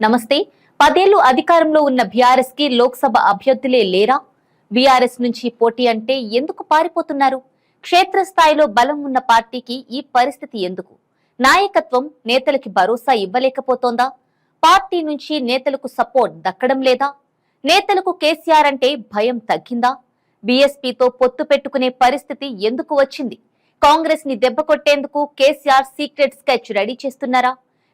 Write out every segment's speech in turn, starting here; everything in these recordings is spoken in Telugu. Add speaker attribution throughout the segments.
Speaker 1: నమస్తే. 10 ఏళ్లు అధికారంలో ఉన్న బీఆర్ఎస్ కి లోక్సభ అభ్యర్థులే లేరా? బీఆర్ఎస్ నుంచి పోటీ అంటే ఎందుకు పారిపోతున్నారు? క్షేత్రస్థాయిలో బలం ఉన్న పార్టీకి ఈ పరిస్థితి ఎందుకు? నాయకత్వం నేతలకి భరోసా ఇవ్వలేకపోతోందా? పార్టీ నుంచి నేతలకు సపోర్ట్ దక్కడం లేదా? నేతలకు కేసీఆర్ అంటే భయం తగ్గిందా? బీఎస్పీతో పొత్తు పెట్టుకునే పరిస్థితి ఎందుకు వచ్చింది? కాంగ్రెస్ ని దెబ్బ కొట్టేందుకు కేసీఆర్ సీక్రెట్ స్కెచ్ రెడీ చేస్తున్నారా?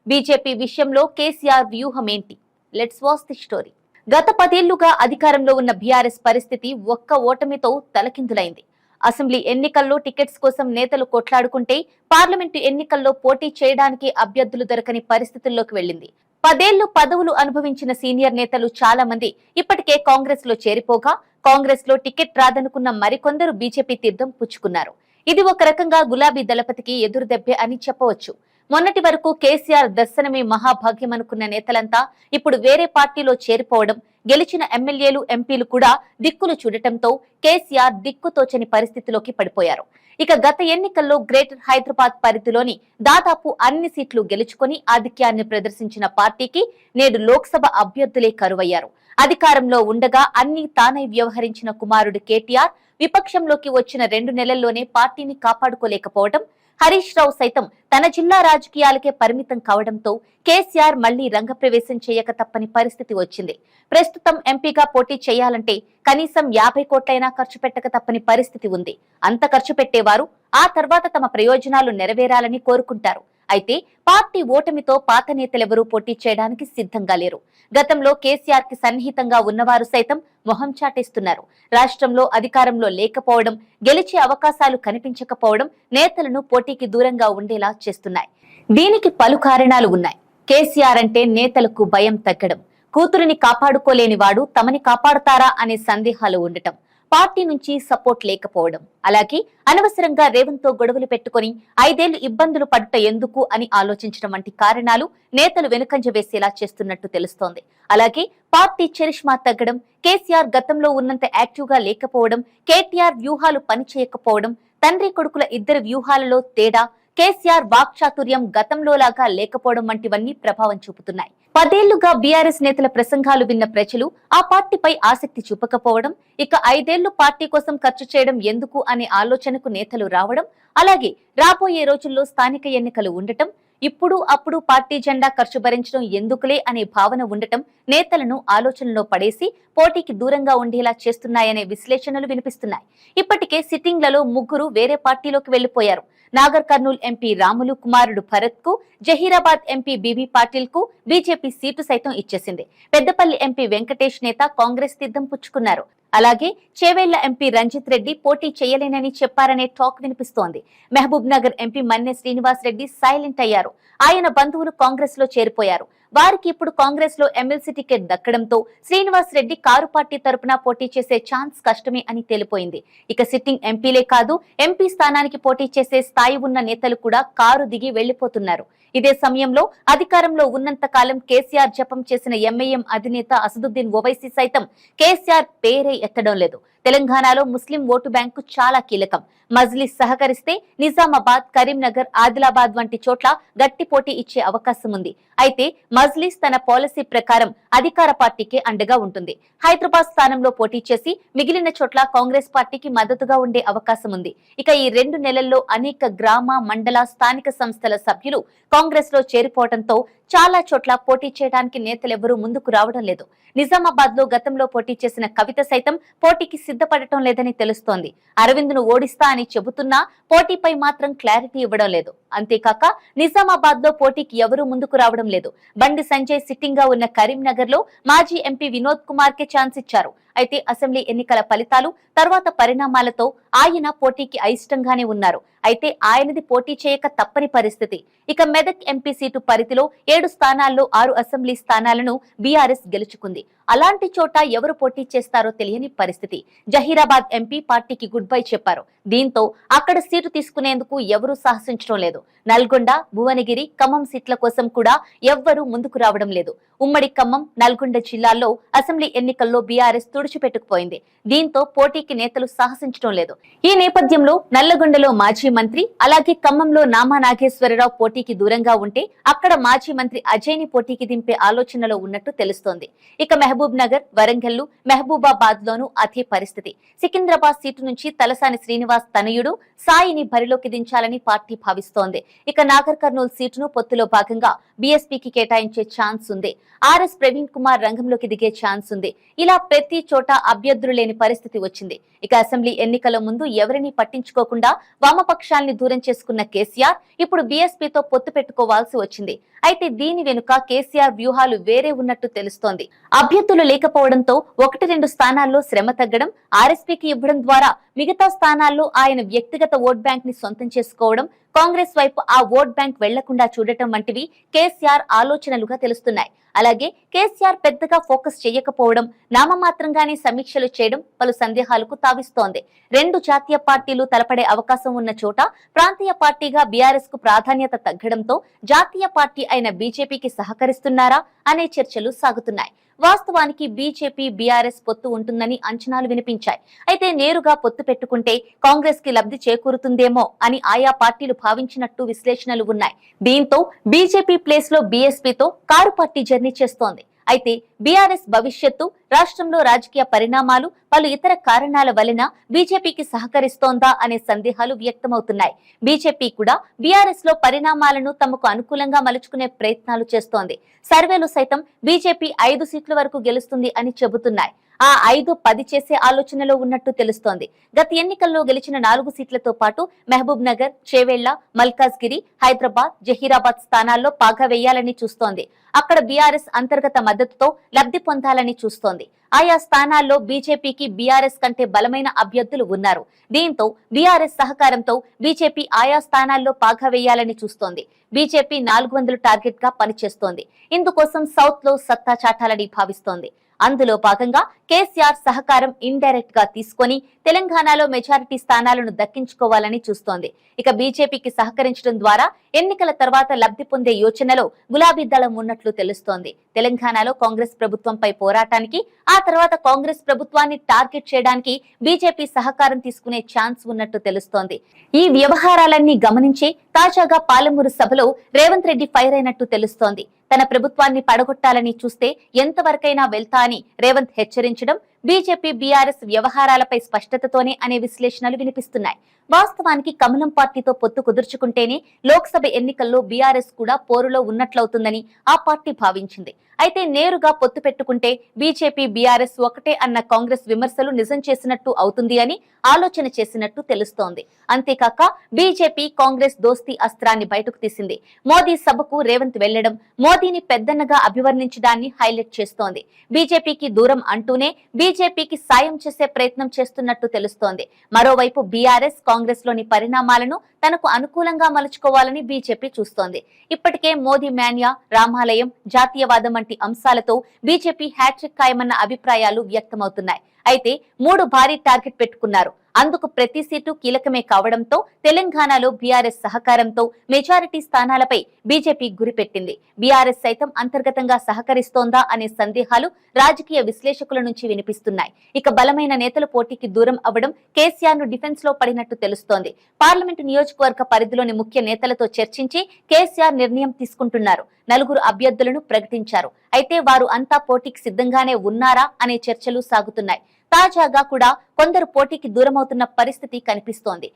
Speaker 1: బీజేపీ విషయంలో కేసీఆర్ వ్యూహం ఏంటి? Let's watch the story. గత 10 ఏళ్లుగా అధికారంలో ఉన్న బీఆర్ఎస్ పరిస్థితి ఒక్క ఓటమితో తలకిందులైంది. అసెంబ్లీ ఎన్నికల్లో టికెట్స్ కోసం నేతలు కొట్లాడుకుంటే పార్లమెంటు ఎన్నికల్లో పోటీ చేయడానికి అభ్యర్థులు దొరకని పరిస్థితుల్లోకి వెళ్లింది. 10 ఏళ్లు పదవులు అనుభవించిన సీనియర్ నేతలు చాలా మంది ఇప్పటికే కాంగ్రెస్ లో చేరిపోగా, కాంగ్రెస్ లో టికెట్ రాదనుకున్న మరికొందరు బీజేపీ తీర్థం పుచ్చుకున్నారు. ఇది ఒక రకంగా గులాబీ దళపతికి ఎదురు దెబ్బే అని చెప్పవచ్చు. మొన్నటి వరకు కేసీఆర్ దర్శనమే మహాభాగ్యం అనుకున్న నేతలంతా ఇప్పుడు వేరే పార్టీలో చేరిపోవడం, గెలిచిన ఎమ్మెల్యేలు ఎంపీలు కూడా దిక్కులు చూడటంతో కేసీఆర్ దిక్కుతోచని పరిస్థితిలోకి పడిపోయారు. ఇక గత ఎన్నికల్లో గ్రేటర్ హైదరాబాద్ పరిధిలోని దాదాపు అన్ని సీట్లు గెలుచుకొని ఆధిక్యాన్ని ప్రదర్శించిన పార్టీకి నేడు లోక్సభ అభ్యర్థులే కరువయ్యారు. అధికారంలో ఉండగా అన్ని తానై వ్యవహరించిన కుమారుడు కేటీఆర్ విపక్షంలోకి వచ్చిన 2 నెలల్లోనే పార్టీని కాపాడుకోలేకపోవడం, హరీష్ రావు సైతం తన జిల్లా రాజకీయాలకే పరిమితం కావడంతో కేసీఆర్ మళ్లీ రంగప్రవేశం చేయక తప్పని పరిస్థితి వచ్చింది. ప్రస్తుతం ఎంపీగా పోటీ చేయాలంటే కనీసం 50 కోట్లైనా ఖర్చు పెట్టక తప్పని పరిస్థితి ఉంది. అంత ఖర్చు పెట్టేవారు ఆ తర్వాత తమ ప్రయోజనాలు నెరవేరాలని కోరుకుంటారు. అయితే పార్టీ ఓటమితో పాత నేతలెవరూ పోటీ చేయడానికి సిద్ధంగా లేరు. గతంలో కేసీఆర్ కి సన్నిహితంగా ఉన్నవారు సైతం మొహం చాటేస్తున్నారు. రాష్ట్రంలో అధికారంలో లేకపోవడం, గెలిచే అవకాశాలు కనిపించకపోవడం నేతలను పోటీకి దూరంగా ఉండేలా చేస్తున్నాయి. దీనికి పలు కారణాలు ఉన్నాయి. కేసీఆర్ అంటే నేతలకు భయం తగ్గడం, కూతురిని కాపాడుకోలేని వాడు తమని కాపాడుతారా అనే సందేహాలు ఉండటం, పార్టీ నుంచి సపోర్ట్ లేకపోవడం, అలాగే అనవసరంగా రేవంత్ తో గొడవలు పెట్టుకుని 5 ఏళ్లు ఇబ్బందులు పడుట ఎందుకు అని ఆలోచించడం వంటి కారణాలు నేతలు వెనుకంజ వేసేలా చేస్తున్నట్టు తెలుస్తోంది. అలాగే పార్టీ చరిష్మా తగ్గడం, కేసీఆర్ గతంలో ఉన్నంత యాక్టివ్ గా లేకపోవడం, కేటీఆర్ వ్యూహాలు పనిచేయకపోవడం, తండ్రి కొడుకుల ఇద్దరి వ్యూహాలలో తేడా, కేసీఆర్ వాక్చాతుర్యం గతంలోలాగా లేకపోవడం వంటివన్నీ ప్రభావం చూపుతున్నాయి. 10 ఏళ్లుగా బీఆర్ఎస్ నేతల ప్రసంగాలు విన్న ప్రజలు ఆ పార్టీపై ఆసక్తి చూపకపోవడం, ఇక 5 ఏళ్లు పార్టీ కోసం ఖర్చు చేయడం ఎందుకు అనే ఆలోచనకు నేతలు రావడం, అలాగే రాబోయే రోజుల్లో స్థానిక ఎన్నికలు ఉండటం, ఇప్పుడు అప్పుడు పార్టీ జెండా ఖర్చు భరించడం ఎందుకులే అనే భావన ఉండటం నేతలను ఆలోచనలో పడేసి పోటీకి దూరంగా ఉండేలా చేస్తున్నాయనే విశ్లేషణలు వినిపిస్తున్నాయి. ఇప్పటికే సిట్టింగ్లలో 3 వేరే పార్టీలోకి వెళ్లిపోయారు. నాగర్ కర్నూల్ ఎంపీ రాములు కుమారుడు భరత్ కు, జహీరాబాద్ ఎంపీ బీబీ పాటిల్ కు బీజేపీ సీటు సైతం ఇచ్చేసింది. పెద్దపల్లి ఎంపీ వెంకటేష్ నేత కాంగ్రెస్ తీర్థం పుచ్చుకున్నారు. అలాగే చేవేళ్ల ఎంపీ రంజిత్ రెడ్డి పోటీ చేయలేనని చెప్పారనే టాక్ వినిపిస్తోంది. మహబూబ్ నగర్ ఎంపీ మన్నె శ్రీనివాస్ రెడ్డి సైలెంట్ అయ్యారు. ఆయన బంధువులు కాంగ్రెస్ లో చేరిపోయారు. వారికి ఇప్పుడు కాంగ్రెస్ లో ఎమ్మెల్సీ టికెట్ దక్కడంతో శ్రీనివాస్ రెడ్డి కారు పార్టీ తరపున పోటీ చేసే ఛాన్స్ కష్టమే అని తేలిపోయింది. ఇక సిట్టింగ్ ఎంపీలే కాదు, ఎంపీ స్థానానికి పోటీ చేసే స్థాయి ఉన్న నేతలు కూడా కారు దిగి వెళ్లిపోతున్నారు. ఇదే సమయంలో అధికారంలో ఉన్నంత కాలం కేసీఆర్ జపం చేసిన ఎంఐఎం అధినేత అసదుద్దీన్ ఓవైసీ సైతం కేసీఆర్ పేరే ఎత్తడం లేదు. తెలంగాణలో ముస్లిం ఓటు బ్యాంకు చాలా కీలకం. మజ్లిస్ సహకరిస్తే నిజామాబాద్, కరీంనగర్, ఆదిలాబాద్ వంటి చోట్ల గట్టి పోటీ ఇచ్చే అవకాశం ఉంది. అయితే మజ్లిస్ తన పాలసీ ప్రకారం అధికార పార్టీకే అండగా ఉంటుంది. హైదరాబాద్ స్థానంలో పోటీ చేసి మిగిలిన చోట్ల కాంగ్రెస్ పార్టీకి మద్దతుగా ఉండే అవకాశం ఉంది. ఇక ఈ 2 నెలల్లో అనేక గ్రామ, మండల, స్థానిక సంస్థల సభ్యులు కాంగ్రెస్ లో చేరిపోవడంతో చాలా చోట్ల పోటీ చేయడానికి నేతలెవరూ ముందుకు రావడం లేదు. నిజామాబాద్ లో గతంలో పోటీ చేసిన కవిత సైతం పోటీకి సిద్ధపడటం లేదని తెలుస్తోంది. అరవింద్ ను ఓడిస్తా అని చెబుతున్నా పోటీపై మాత్రం క్లారిటీ ఇవ్వడం లేదు. అంతేకాక నిజామాబాద్ లో పోటీకి ఎవరూ ముందుకు రావడం లేదు. బండి సంజయ్ సిట్టింగ్ గా ఉన్న కరీంనగర్ లో మాజీ ఎంపీ వినోద్ కుమార్ కే ఛాన్స్ ఇచ్చారు. అయితే అసెంబ్లీ ఎన్నికల ఫలితాలు, తర్వాత పరిణామాలతో ఆయన పోటీకి అయిష్టంగానే ఉన్నారు. అయితే ఆయనది పోటీ చేయక తప్పని పరిస్థితి. ఇక మెదక్ ఎంపీ సీటు పరిధిలో 7 స్థానాల్లో 6 అసెంబ్లీ స్థానాలను బీఆర్ఎస్ గెలుచుకుంది. అలాంటి చోట ఎవరు పోటీ చేస్తారో తెలియని పరిస్థితి. జహీరాబాద్ ఎంపీ పార్టీకి గుడ్ బై చెప్పారు. దీంతో అక్కడ సీటు తీసుకునేందుకు ఎవరూ సాహసించడం లేదు. నల్గొండ, భువనగిరి, ఖమ్మం సీట్ల కోసం కూడా ఎవ్వరూ ముందుకు రావడం లేదు. ఉమ్మడి ఖమ్మం, నల్గొండ జిల్లాల్లో అసెంబ్లీ ఎన్నికల్లో బీఆర్ఎస్ తుడిచిపెట్టుకుపోయింది. దీంతో పోటీకి నేతలు సాహసించడం లేదు. ఈ నేపథ్యంలో నల్లగొండలో మాజీ మంత్రి, అలాగే ఖమ్మంలో నామా నాగేశ్వరరావు పోటీకి దూరంగా ఉంటే అక్కడ మాజీ మంత్రి అజయ్ ని పోటీకి దింపే ఆలోచనలో ఉన్నట్టు తెలుస్తోంది. ఇక మహబూబ్ నగర్, వరంగల్, మహబూబాబాద్ లోనూ అదే పరిస్థితి. సికింద్రాబాద్ సీటు నుంచి తలసాని శ్రీనివాస్ తనయుడు సాయిని బరిలోకి దించాలని పార్టీ భావిస్తోంది. ఇక నాగర్ కర్నూలు సీటును పొత్తులో భాగంగా బీఎస్పీకి కేటాయించే ఛాన్స్ ఉంది. ఆర్ఎస్ ప్రవీణ్ కుమార్ రంగంలోకి దిగే ఛాన్స్ ఉంది. ఇలా ప్రతి చోట అభ్యర్థులు లేని పరిస్థితి వచ్చింది. ఇక అసెంబ్లీ ఎన్నికల ముందు ఎవరిని పట్టించుకోకుండా వామపక్షాల్ని దూరం చేసుకున్న కేసీఆర్ ఇప్పుడు బీఎస్పీతో పొత్తు పెట్టుకోవాల్సి వచ్చింది. అయితే దీని వెనుక కేసీఆర్ వ్యూహాలు వేరే ఉన్నట్టు తెలుస్తోంది. అభ్యర్థులు లేకపోవడంతో 1-2 స్థానాల్లో శ్రమ తగ్గడం, ఆర్ఎస్పీకి ఇవ్వడం ద్వారా మిగతా స్థానాల్లో ఆయన వ్యక్తిగత ఓట్ బ్యాంక్ ని సొంతం చేసుకోవడం, కాంగ్రెస్ వైపు ఆ ఓట్ బ్యాంక్ వెళ్లకుండా చూడటం వంటివి కేసీఆర్ ఆలోచనలుగా తెలుస్తున్నాయి. అలాగే కేసీఆర్ పెద్దగా ఫోకస్ చేయకపోవడం, నామమాత్రంగానే సమీక్షలు చేయడం పలు సందేహాలకు తావిస్తోంది. 2 జాతీయ పార్టీలు తలపడే అవకాశం ఉన్న చోట ప్రాంతీయ పార్టీగా బీఆర్ఎస్ కు ప్రాధాన్యత తగ్గడంతో జాతీయ పార్టీ అయిన బీజేపీకి సహకరిస్తున్నారా అనే చర్చలు సాగుతున్నాయి. వాస్తవానికి బీజేపీ బీఆర్ఎస్ పొత్తు ఉంటుందని అంచనాలు వినిపించాయి. అయితే నేరుగా పొత్తు పెట్టుకుంటే కాంగ్రెస్ కి లబ్ధి చేకూరుతుందేమో అని ఆయా పార్టీలు భావించినట్టు విశ్లేషణలు ఉన్నాయి. దీంతో బీజేపీ ప్లేస్ లో బీఎస్పీతో కారు పార్టీ జర్నీ చేస్తోంది. అయితే బీఆర్ఎస్ భవిష్యత్తు, రాష్ట్రంలో రాజకీయ పరిణామాలు, పలు ఇతర కారణాల వలన బీజేపీకి సహకరిస్తోందా అనే సందేహాలు వ్యక్తమవుతున్నాయి. బీజేపీ కూడా బీఆర్ఎస్ లో పరిణామాలను తమకు అనుకూలంగా మలుచుకునే ప్రయత్నాలు చేస్తోంది. సర్వేలు సైతం బీజేపీ 5 సీట్ల వరకు గెలుస్తుంది అని చెబుతున్నాయి. ఆ 5-10 చేసే ఆలోచనలో ఉన్నట్టు తెలుస్తోంది. గత ఎన్నికల్లో గెలిచిన 4 సీట్లతో పాటు మహబూబ్ నగర్, చేవెళ్ల, మల్కాజ్గిరి, హైదరాబాద్, జహీరాబాద్ స్థానాల్లో పాగా వేయాలని చూస్తోంది. అక్కడ బీఆర్ఎస్ అంతర్గత మద్దతుతో లబ్ధి పొందాలని చూస్తోంది. ఆయా స్థానాల్లో బీజేపీకి బీఆర్ఎస్ కంటే బలమైన అభ్యర్థులు ఉన్నారు. దీంతో బీఆర్ఎస్ సహకారంతో బీజేపీ ఆయా స్థానాల్లో పాగా వేయాలని చూస్తోంది. బీజేపీ 400 టార్గెట్ గా పనిచేస్తోంది. ఇందుకోసం సౌత్ లో సత్తా చాటాలని భావిస్తోంది. అందులో భాగంగా కేసీఆర్ సహకారం ఇండైరెక్ట్ గా తీసుకొని తెలంగాణలో మెజారిటీ స్థానాలను దక్కించుకోవాలని చూస్తోంది. ఇక బీజేపీకి సహకరించడం ద్వారా ఎన్నికల తర్వాత లబ్ధి పొందే యోచనలో గులాబీ దళం ఉన్నట్లు తెలుస్తోంది. తెలంగాణలో కాంగ్రెస్ ప్రభుత్వంపై పోరాటానికి, ఆ తర్వాత కాంగ్రెస్ ప్రభుత్వాన్ని టార్గెట్ చేయడానికి బీజేపీ సహకారం తీసుకునే ఛాన్స్ ఉన్నట్టు తెలుస్తోంది. ఈ వ్యవహారాలన్నీ గమనించి తాజాగా పాలమూరు సభలో రేవంత్ రెడ్డి ఫైర్ అయినట్టు తెలుస్తోంది. తన ప్రభుత్వాన్ని పడగొట్టాలని చూస్తే ఎంతవరకైనా వెళ్తా అని రేవంత్ హెచ్చరించడం బీజేపీ బీఆర్ఎస్ వ్యవహారాలపై స్పష్టతతోనే అనే విశ్లేషణలు వినిపిస్తున్నాయి. వాస్తవానికి కమలం పార్టీతో పొత్తు కుదుర్చుకుంటేనే లోక్సభ ఎన్నికల్లో బీఆర్ఎస్ కూడా పోరులో ఉన్నట్లవుతుందని ఆ పార్టీ భావించింది. అయితే నేరుగా పొత్తు పెట్టుకుంటే బీజేపీ బీఆర్ఎస్ ఒకటే అన్న కాంగ్రెస్ విమర్శలు నిజం చేసినట్టు అవుతుంది అని ఆలోచన చేసినట్టు తెలుస్తోంది. అంతేకాక బీజేపీ కాంగ్రెస్ దోస్తీ అస్త్రాన్ని బయటకు తీసింది. మోదీ సభకు రేవంత్ వెళ్లడం, మోదీని పెద్దన్నగా అభివర్ణించడాన్ని హైలైట్ చేస్తోంది. బీజేపీకి దూరం అంటూనే బీజేపీకి సాయం చేసే ప్రయత్నం చేస్తున్నట్టు తెలుస్తోంది. మరోవైపు బీఆర్ఎస్ కాంగ్రెస్ లోని పరిణామాలను తనకు అనుకూలంగా మలుచుకోవాలని బీజేపీ చూస్తోంది. ఇప్పటికే మోదీ మాన్యా, రామాలయం, జాతీయవాదం వంటి అంశాలతో బీజేపీ హ్యాట్రిక్ ఖాయమన్న అభిప్రాయాలు వ్యక్తమవుతున్నాయి. అయితే 3 భారీ టార్గెట్ పెట్టుకున్నారు. అందుకు ప్రతి సీటు కీలకమే కావడంతో తెలంగాణలో బీఆర్ఎస్ సహకారంతో మెజారిటీ స్థానాలపై బీజేపీ గురిపెట్టింది. బీఆర్ఎస్ సైతం అంతర్గతంగా సహకరిస్తోందా అనే సందేహాలు రాజకీయ విశ్లేషకుల నుంచి వినిపిస్తున్నాయి. ఇక బలమైన నేతలు పోటీకి దూరం అవ్వడం కేసీఆర్ ను డిఫెన్స్ లో పడినట్టు తెలుస్తోంది. పార్లమెంటు నియోజకవర్గ పరిధిలోని ముఖ్య నేతలతో చర్చించి కేసీఆర్ నిర్ణయం తీసుకుంటున్నారు. 4 అభ్యర్థులను ప్రకటించారు. అయితే వారు అంతా పోటీకి సిద్ధంగానే ఉన్నారా అనే చర్చలు సాగుతున్నాయి. తాజాగా కూడా కొందరు పోటీకి దూరమవుతున్న పరిస్థితి కనిపిస్తోంది.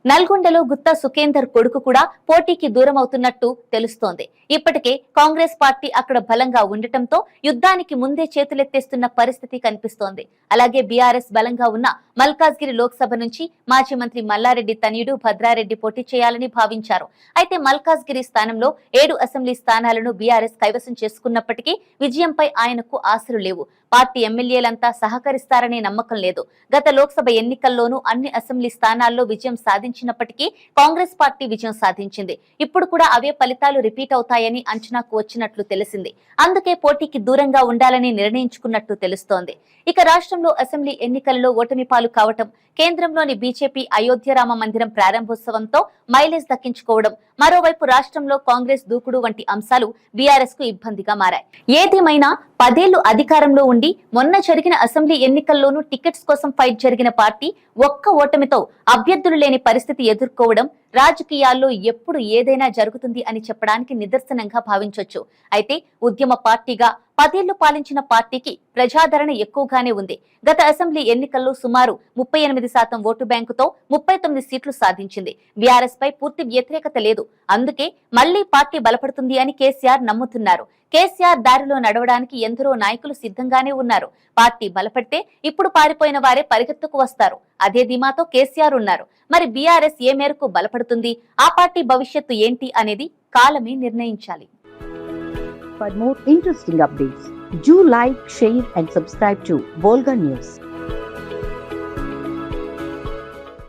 Speaker 1: నల్గొండలో గుత్తా సుఖేందర్ కొడుకు కూడా పోటీకి దూరమవుతున్నట్టు తెలుస్తోంది. ఇప్పటికే కాంగ్రెస్ పార్టీ అక్కడ బలంగా ఉండటంతో యుద్ధానికి ముందే చేతులెత్తేస్తున్న పరిస్థితి కనిపిస్తోంది. అలాగే బీఆర్ఎస్ బలంగా ఉన్న మల్కాజ్గిరి లోక్సభ నుంచి మాజీ మంత్రి మల్లారెడ్డి తనయుడు భద్రారెడ్డి పోటీ చేయాలని భావించారు. అయితే మల్కాజ్గిరి స్థానంలో 7 అసెంబ్లీ స్థానాలను బీఆర్ఎస్ కైవసం చేసుకున్నప్పటికీ విజయంపై ఆయనకు ఆశలు లేవు. పార్టీ ఎమ్మెల్యేలంతా సహకరిస్తారనే నమ్మకం లేదు. గత లోక్సభ ఎన్నికల్లోనూ అన్ని అసెంబ్లీ స్థానాల్లో విజయం సాధించినప్పటికీ కాంగ్రెస్ పార్టీ విజయం సాధించింది. ఇప్పుడు కూడా అవే ఫలితాలు రిపీట్ అవుతాయని అంచనాకు వచ్చినట్లు తెలిసింది. అందుకే పోటీకి దూరంగా ఉండాలని నిర్ణయించుకున్నట్టు తెలుస్తోంది. ఇక రాష్ట్రంలో అసెంబ్లీ ఎన్నికల్లో ఓటమి పాలు కావటం, కేంద్రంలోని బీజేపీ అయోధ్య రామ మందిరం ప్రారంభోత్సవంతో మైలేజ్ దక్కించుకోవడం, మరోవైపు రాష్ట్రంలో కాంగ్రెస్ దూకుడు వంటి అంశాలు బీఆర్ఎస్ కు ఇబ్బందిగా మారాయి. ఏదేమైనా 10 ఏళ్లు అధికారంలో ఉండి మొన్న జరిగిన అసెంబ్లీ ఎన్నికల్లోనూ టికెట్స్ కోసం ఫైట్ జరిగిన పార్టీ ఒక్క ఓటమితో అభ్యర్థులు లేని పరిస్థితి ఎదుర్కోవడం రాజకీయాల్లో ఎప్పుడు ఏదైనా జరుగుతుంది అని చెప్పడానికి నిదర్శనంగా భావించొచ్చు. అయితే ఉద్యమ పార్టీగా 10 ఏళ్లు పాలించిన పార్టీకి ప్రజాదరణ ఎక్కువగానే ఉంది. గత అసెంబ్లీ ఎన్నికల్లో సుమారు 38% ఓటు బ్యాంకుతో 39 సీట్లు సాధించింది. బీఆర్ఎస్ పై పూర్తి వ్యతిరేకత లేదు. అందుకే మళ్లీ పార్టీ బలపడుతుంది అని కేసీఆర్ నమ్ముతున్నారు. కేసీఆర్ దారిలో నడవడానికి ఎందరో నాయకులు సిద్ధంగానే ఉన్నారు. పార్టీ బలపడితే ఇప్పుడు పారిపోయిన వారే పరిగెత్తుకు వస్తారు. అదే ధీమాతో కేసీఆర్ ఉన్నారు. మరి బీఆర్ఎస్ ఏ మేరకు బలపడుతుంది, ఆ పార్టీ భవిష్యత్తు ఏంటి అనేది కాలమే నిర్ణయించాలి.
Speaker 2: For more interesting updates, do like, share and subscribe to Volga News.